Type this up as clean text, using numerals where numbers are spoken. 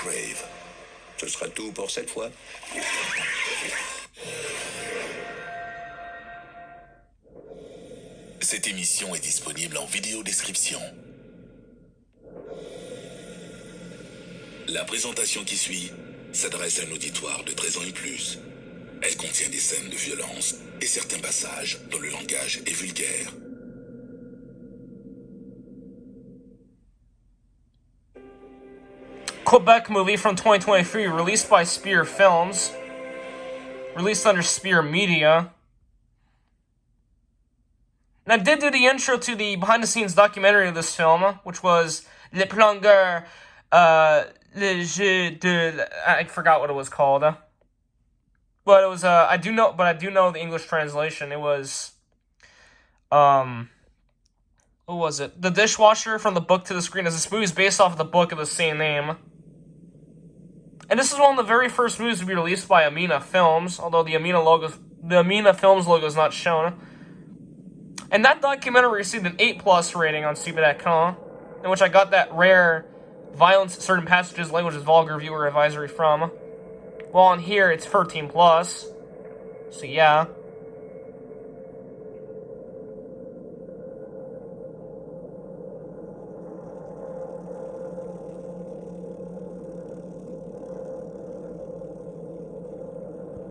Grave. Ce sera tout pour cette fois. Cette émission est disponible en vidéo description. La présentation qui suit s'adresse à un auditoire de 13 ans et plus. Elle contient des scènes de violence et certains passages dont le langage est vulgaire. Quebec movie from 2023, released by Spear Films, released under Spear Media. And I did do the intro to the behind-the-scenes documentary of this film, which was Le Plongeur, Le Jeu de... I forgot what it was called. But it was, I do know the English translation. It was, what was it? The Dishwasher, from the book to the screen. As this movie is based off of the book of the same name. And this is one of the very first movies to be released by Amina Films, although the Amina Films logo is not shown. And that documentary received an 8+ rating on Stupid.com, in which I got that rare violence at certain passages, language is vulgar viewer advisory from. Well, on here it's 13+. So yeah.